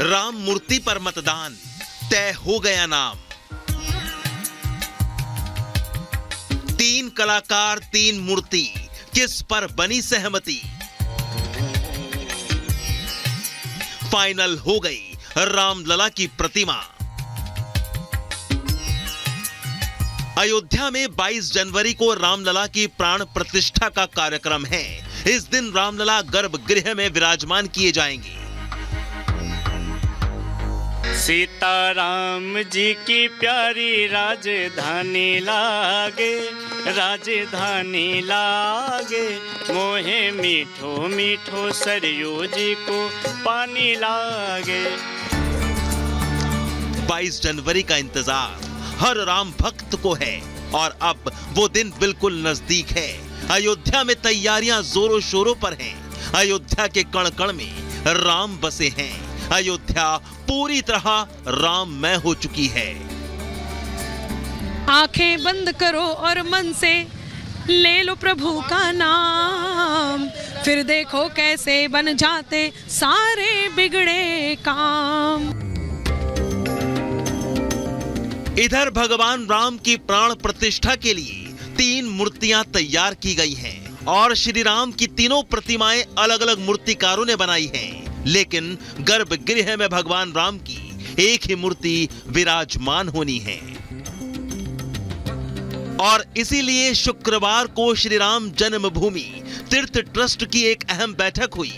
राम मूर्ति पर मतदान, तय हो गया नाम। 3 कलाकार 3 मूर्ति, किस पर बनी सहमति? फाइनल हो गई रामलला की प्रतिमा। अयोध्या में 22 जनवरी को रामलला की प्राण प्रतिष्ठा का कार्यक्रम है। इस दिन रामलला गर्भगृह में विराजमान किए जाएंगे। सीताराम जी की प्यारी राजधानी लागे, राजधानी लागे, मोहे मीठो मीठो सरयू जी को पानी लागे। 22 जनवरी का इंतजार हर राम भक्त को है और अब वो दिन बिल्कुल नजदीक है। अयोध्या में तैयारियां जोरों शोरों पर हैं। अयोध्या के कण कण में राम बसे हैं। अयोध्या पूरी तरह राममय हो चुकी है। आंखें बंद करो और मन से ले लो प्रभु का नाम, फिर देखो कैसे बन जाते सारे बिगड़े काम। इधर भगवान राम की प्राण प्रतिष्ठा के लिए 3 मूर्तियां तैयार की गई हैं और श्री राम की तीनों प्रतिमाएं अलग अलग मूर्तिकारों ने बनाई हैं। लेकिन गर्भगृह में भगवान राम की एक ही मूर्ति विराजमान होनी है और इसीलिए शुक्रवार को श्री राम जन्मभूमि तीर्थ ट्रस्ट की एक अहम बैठक हुई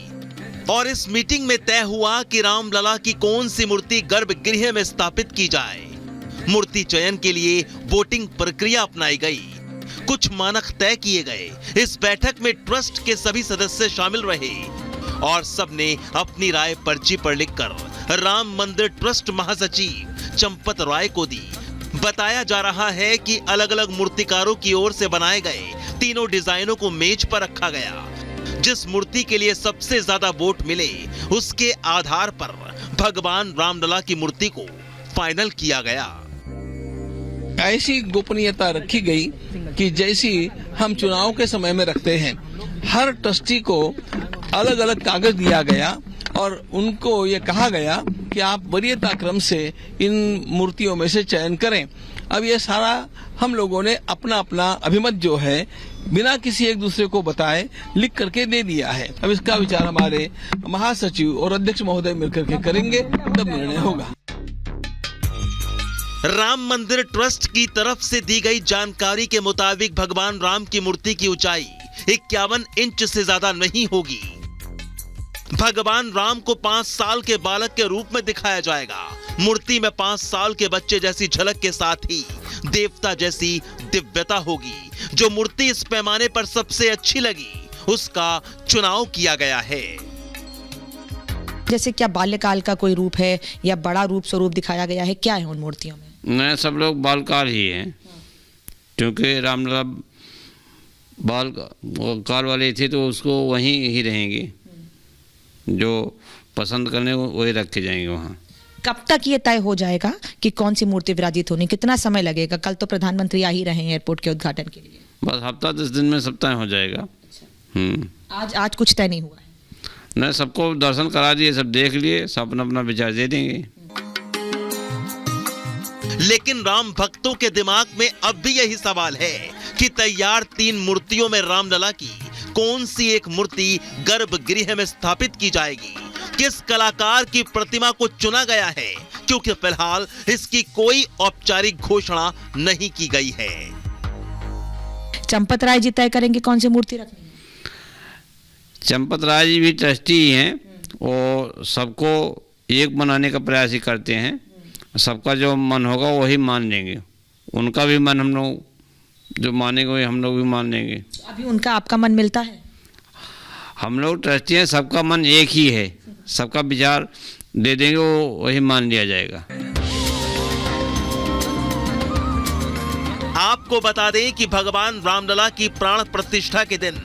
और इस मीटिंग में तय हुआ कि रामलला की कौन सी मूर्ति गर्भगृह में स्थापित की जाए। मूर्ति चयन के लिए वोटिंग प्रक्रिया अपनाई गई। कुछ मानक तय किए गए। इस बैठक में ट्रस्ट के सभी सदस्य शामिल रहे और सबने अपनी राय पर्ची पर लिखकर राम मंदिर ट्रस्ट महासचिव चंपत राय को दी। बताया जा रहा है कि अलग अलग मूर्तिकारों की ओर से बनाए गए तीनों डिजाइनों को मेज पर रखा गया। जिस मूर्ति के लिए सबसे ज्यादा वोट मिले उसके आधार पर भगवान रामलला की मूर्ति को फाइनल किया गया। ऐसी गोपनीयता रखी गई कि जैसी हम चुनाव के समय में रखते हैं, हर ट्रस्टी को अलग अलग कागज दिया गया और उनको ये कहा गया कि आप वरीयता क्रम से इन मूर्तियों में से चयन करें। अब ये सारा हम लोगों ने अपना अपना अभिमत जो है बिना किसी एक दूसरे को बताए लिख करके दे दिया है। अब इसका विचार हमारे महासचिव और अध्यक्ष महोदय मिलकर के करेंगे, तब निर्णय होगा। राम मंदिर ट्रस्ट की तरफ से दी गई जानकारी के मुताबिक भगवान राम की मूर्ति की ऊंचाई 51 इंच से ज्यादा नहीं होगी। भगवान राम को 5 साल के बालक के रूप में दिखाया जाएगा। मूर्ति में 5 साल के बच्चे जैसी झलक के साथ ही देवता जैसी दिव्यता होगी। जो मूर्ति इस पैमाने पर सबसे अच्छी लगी उसका चुनाव किया गया है। जैसे क्या बाल्यकाल का कोई रूप है या बड़ा रूप स्वरूप दिखाया गया है, क्या है उन मूर्तियों में? नहीं, सब लोग बालकाल ही हैं, क्योंकि रामलला बाल काल वाले थे तो उसको वहीं ही रहेंगे। जो पसंद करने वही रखे जाएंगे वहाँ। कब तक ये तय हो जाएगा कि कौन सी मूर्ति विराजित होनी? कितना समय लगेगा? कल तो प्रधानमंत्री आ ही रहे हैं एयरपोर्ट के उद्घाटन के लिए। बस हफ्ता 10 दिन में सब तय हो जाएगा। आज कुछ तय नहीं हुआ है? नहीं, सबको दर्शन करा दिए, सब देख लिए, सब अपना अपना विचार दे देंगे। लेकिन राम भक्तों के दिमाग में अब भी यही सवाल है कि तैयार 3 मूर्तियों में रामलला की कौन सी एक मूर्ति गर्भगृह में स्थापित की जाएगी? किस कलाकार की प्रतिमा को चुना गया है? क्योंकि फिलहाल इसकी कोई औपचारिक घोषणा नहीं की गई है। चंपत राय जी तय करेंगे कौन सी मूर्ति रखनी है? चंपत राय जी भी ट्रस्टी ही हैं और सबको एक बनाने का प्रयास ही करते हैं। सबका जो मन होगा वही मान लेंगे। उनका भी मन हम लोग जो मानेंगे वही हम लोग भी मान लेंगे। अभी उनका आपका मन मिलता है? हम लोग ट्रस्टी हैं, सबका मन एक ही है, सबका विचार दे देंगे, वो वही मान लिया जाएगा। आपको बता दें कि भगवान रामलला की प्राण प्रतिष्ठा के दिन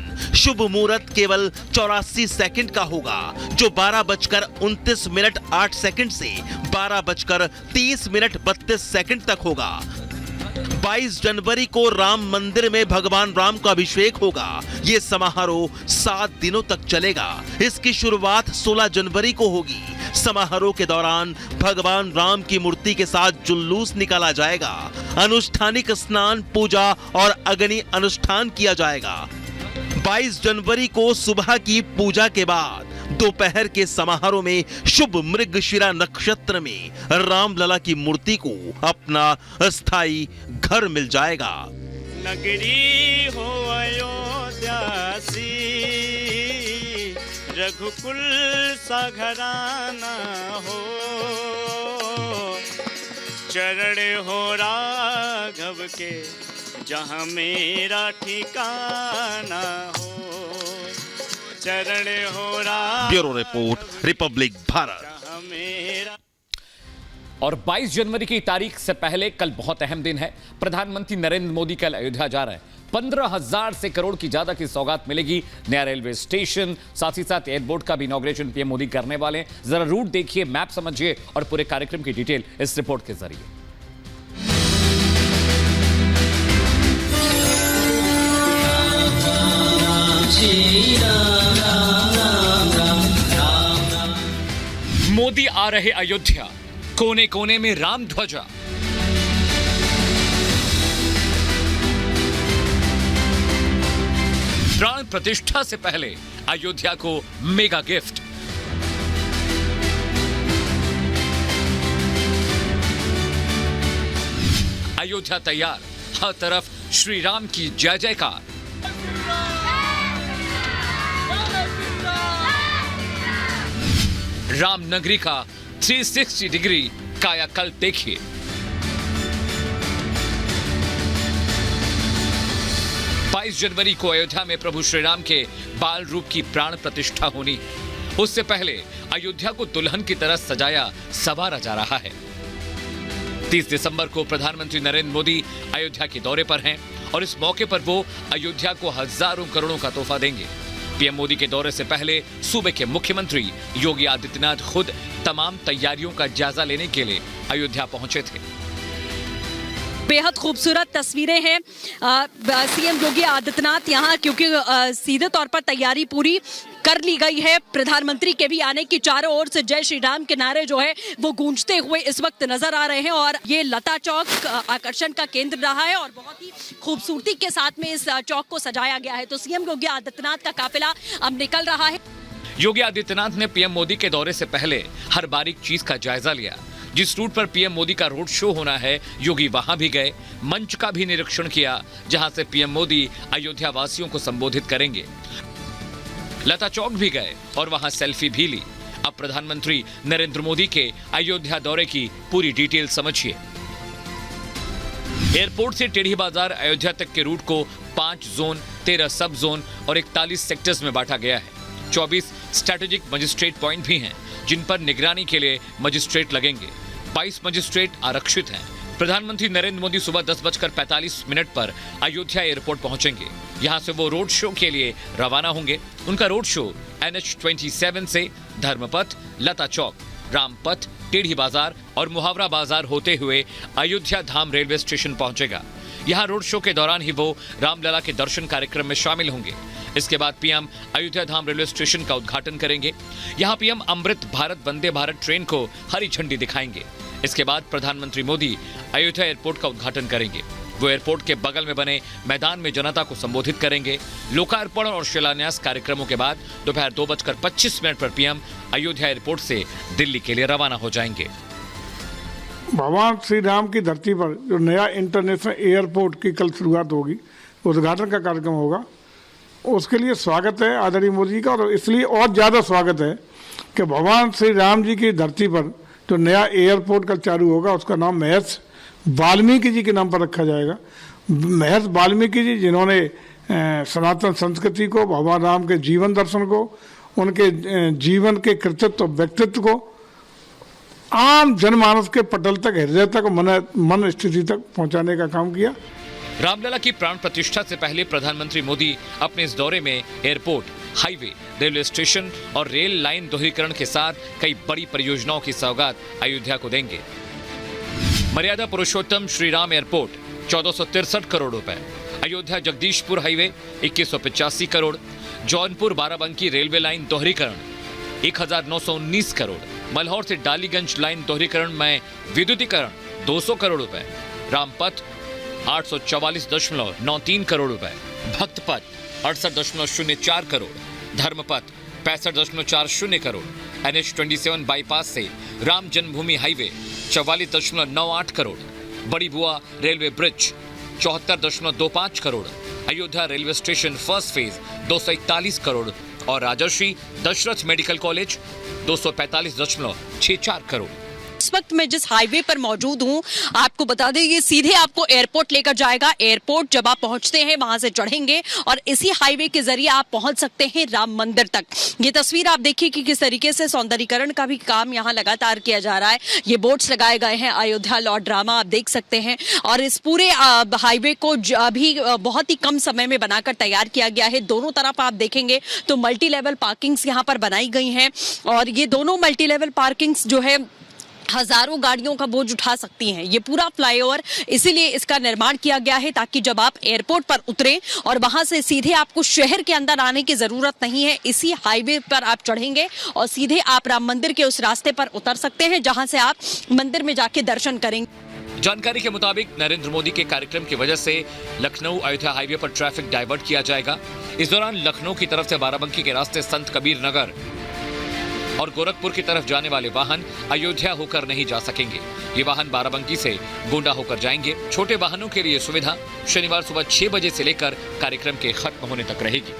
शुभ मुहूर्त केवल 84 सेकंड का होगा, जो 12:29:08 से 12:30:32 तक होगा। 22 जनवरी को राम मंदिर में भगवान राम का अभिषेक होगा। ये समारोह 7 दिनों तक चलेगा। इसकी शुरुआत 16 जनवरी को होगी। समारोह के दौरान भगवान राम की मूर्ति के साथ जुलूस निकाला जाएगा। अनुष्ठानिक स्नान, पूजा और अग्नि अनुष्ठान किया जाएगा। 22 जनवरी को सुबह की पूजा के बाद दोपहर के समारोह में शुभ मृगशिरा नक्षत्र में रामलला की मूर्ति को अपना अस्थाई घर मिल जाएगा। नगरी हो अयोध्या सी, रघुकुल सा घराना हो, चरण हो राघव के जहाँ मेरा ठिकाना हो, चरण हो Raghav. Bureau report, Republic Bharat. जहाँ मेरा। और 22 जनवरी की तारीख से पहले कल बहुत अहम दिन है। प्रधानमंत्री नरेंद्र मोदी कल अयोध्या जा रहे हैं। 15,000 से करोड़ की ज्यादा की सौगात मिलेगी। नया रेलवे स्टेशन, साथ ही साथ एयरपोर्ट का भी इनॉग्रेशन पीएम मोदी करने वाले हैं। जरा रूट देखिए, मैप समझिए और पूरे कार्यक्रम की डिटेल इस रिपोर्ट के जरिए। मोदी आ रहे अयोध्या, कोने कोने में राम ध्वजा। प्राण प्रतिष्ठा से पहले अयोध्या को मेगा गिफ्ट। अयोध्या तैयार, हर तरफ श्री राम की जय जयकार। राम नगरी का 360 डिग्री कायाकल्प देखिए। जनवरी को अयोध्या में प्रभु श्री राम के बाल रूप की प्राण प्रतिष्ठा होनी। उससे पहले अयोध्या को दुल्हन की तरह सजाया संवारा जा रहा है। 30 दिसंबर को प्रधानमंत्री नरेंद्र मोदी अयोध्या के दौरे पर हैं और इस मौके पर वो अयोध्या को हजारों करोड़ों का तोहफा देंगे। पीएम मोदी के दौरे से पहले सूबे के मुख्यमंत्री योगी आदित्यनाथ खुद तमाम तैयारियों का जायजा लेने के लिए अयोध्या पहुंचे थे। बेहद खूबसूरत तस्वीरें हैं। सीएम योगी आदित्यनाथ यहाँ, क्योंकि सीधे तौर पर तैयारी पूरी कर ली गई है। प्रधानमंत्री के भी आने की चारों ओर से जय श्री राम के नारे जो है वो गूंजते हुए इस वक्त नजर आ रहे हैं और ये लता चौक आकर्षण का केंद्र रहा है और बहुत ही खूबसूरती के साथ में इस चौक को सजाया गया है। तो सीएम योगी आदित्यनाथ का काफिला अब निकल रहा है। योगी आदित्यनाथ ने पीएम मोदी के दौरे से पहले हर बारीक चीज का जायजा लिया। जिस रूट पर पीएम मोदी का रोड शो होना है, योगी वहां भी गए, मंच का भी निरीक्षण किया जहां से पीएम मोदी अयोध्या वासियों को संबोधित करेंगे। लता चौक भी गए और वहां सेल्फी भी ली। अब प्रधानमंत्री नरेंद्र मोदी के अयोध्या दौरे की पूरी डिटेल समझिए। एयरपोर्ट से टेढ़ी बाजार अयोध्या तक के रूट को 5 जोन, 13 सब जोन और 41 सेक्टर्स में बांटा गया है। 24 स्ट्रेटेजिक मजिस्ट्रेट पॉइंट भी हैं जिन पर निगरानी के लिए मजिस्ट्रेट लगेंगे। 22 मजिस्ट्रेट आरक्षित हैं। प्रधानमंत्री नरेंद्र मोदी सुबह 10:45 पर अयोध्या एयरपोर्ट पहुंचेंगे। यहां से वो रोड शो के लिए रवाना होंगे। उनका रोड शो NH27 से धर्मपथ, लता चौक, रामपथ, टेढ़ी बाजार और मुहावरा बाजार होते हुए अयोध्या धाम रेलवे स्टेशन पहुंचेगा। यहां रोड शो के दौरान ही वो रामलला के दर्शन कार्यक्रम में शामिल होंगे। इसके बाद पीएम अयोध्या धाम रेलवे स्टेशन का उद्घाटन करेंगे। यहां पीएम अमृत भारत वंदे भारत ट्रेन को हरी झंडी दिखाएंगे। इसके बाद प्रधानमंत्री मोदी अयोध्या एयरपोर्ट का उद्घाटन करेंगे। वो एयरपोर्ट के बगल में बने मैदान में जनता को संबोधित करेंगे। लोकार्पण और शिलान्यास कार्यक्रमों के बाद दोपहर 2:25 पर पीएम अयोध्या एयरपोर्ट से दिल्ली के लिए रवाना हो जाएंगे। भगवान श्री राम की धरती पर जो नया इंटरनेशनल एयरपोर्ट की कल शुरुआत होगी, उद्घाटन का कार्यक्रम होगा, उसके लिए स्वागत है आदरणीय मोदी जी का। और इसलिए और ज़्यादा स्वागत है कि भगवान श्री राम जी की धरती पर जो नया एयरपोर्ट कल चालू होगा उसका नाम महर्षि वाल्मीकि जी के नाम पर रखा जाएगा। महर्षि वाल्मीकि जी जिन्होंने सनातन संस्कृति को, भगवान राम के जीवन दर्शन को, उनके जीवन के कृतित्व व्यक्तित्व को आम जनमानस के पटल तक, हृदय तक, मन स्थिति तक पहुंचाने का काम किया। रामलला की प्राण प्रतिष्ठा से पहले प्रधानमंत्री मोदी अपने इस दौरे में एयरपोर्ट, हाईवे, रेलवे स्टेशन और रेल लाइन दोहरीकरण के साथ कई बड़ी परियोजनाओं की सौगात अयोध्या को देंगे। मर्यादा पुरुषोत्तम श्री राम एयरपोर्ट 1463 करोड़ रुपए, Ayodhya Jagdishpur highway 2185 crore, Jaunpur Barabanki railway line दोहरीकरण 1919 करोड़, मल्हौर से डालीगंज लाइन दोहरीकरण में विद्युतीकरण 200 करोड़ रुपए, रामपथ 844.93 करोड़ रुपए, भक्तपथ 68.04 करोड़, धर्मपथ 65.40 करोड़, NH27 बाईपास से राम जन्मभूमि हाईवे 44.98 करोड़, बड़ी बुआ railway bridge 74.25 crore, Ayodhya railway station first phase 241 crore और राजर्षि दशरथ मेडिकल कॉलेज 245.64 करोड़। इस वक्त मैं जिस हाईवे पर मौजूद हूं, आपको बता दें ये सीधे आपको एयरपोर्ट लेकर जाएगा। एयरपोर्ट जब आप पहुंचते हैं वहां से चढ़ेंगे और इसी हाईवे के जरिए आप पहुंच सकते हैं राम मंदिर तक। ये तस्वीर आप देखिए कि किस तरीके से सौंदर्यीकरण का भी काम यहाँ लगातार किया जा रहा है। ये बोर्ड्स लगाए गए हैं, अयोध्या लॉ ड्रामा आप देख सकते हैं और इस पूरे हाईवे को अभी बहुत ही कम समय में बनाकर तैयार किया गया है। दोनों तरफ आप देखेंगे तो मल्टी लेवल पार्किंग्स यहाँ पर बनाई गई हैं और ये दोनों मल्टी लेवल पार्किंग्स जो है हजारों गाड़ियों का बोझ उठा सकती हैं। ये पूरा फ्लाईओवर इसीलिए इसका निर्माण किया गया है ताकि जब आप एयरपोर्ट पर उतरें और वहां से सीधे आपको शहर के अंदर आने की जरूरत नहीं है। इसी हाईवे पर आप चढ़ेंगे और सीधे आप राम मंदिर के उस रास्ते पर उतर सकते हैं जहां से आप मंदिर में जाके दर्शन करेंगे। जानकारी के मुताबिक नरेंद्र मोदी के कार्यक्रम की वजह से लखनऊ अयोध्या हाईवे पर ट्रैफिक डाइवर्ट किया जाएगा। इस दौरान लखनऊ की तरफ से बाराबंकी के रास्ते संत कबीर नगर और गोरखपुर की तरफ जाने वाले वाहन अयोध्या होकर नहीं जा सकेंगे। ये वाहन बाराबंकी से गोंडा होकर जाएंगे। छोटे वाहनों के लिए सुविधा शनिवार सुबह 6 बजे से लेकर कार्यक्रम के खत्म होने तक रहेगी।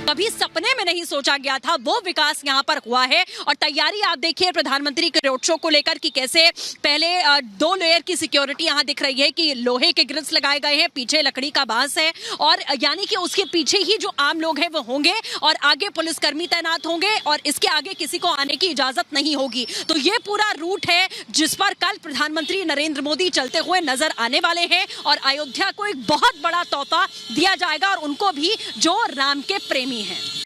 कभी सपने में नहीं सोचा गया था वो विकास यहाँ पर हुआ है और तैयारी आप देखिए प्रधानमंत्री के रोड शो को लेकर कि कैसे पहले 2 लेयर की सिक्योरिटी यहाँ दिख रही है कि लोहे के ग्रिल्स लगाए गए हैं, पीछे लकड़ी का बांस है और यानी कि उसके पीछे ही जो आम लोग हैं वो होंगे और आगे पुलिसकर्मी तैनात होंगे और इसके आगे किसी को आने की इजाजत नहीं होगी। तो ये पूरा रूट है जिस पर कल प्रधानमंत्री नरेंद्र मोदी चलते हुए नजर आने वाले हैं और अयोध्या को एक बहुत बड़ा तोहफा दिया जाएगा और उनको भी जो राम के प्रेमी हैं।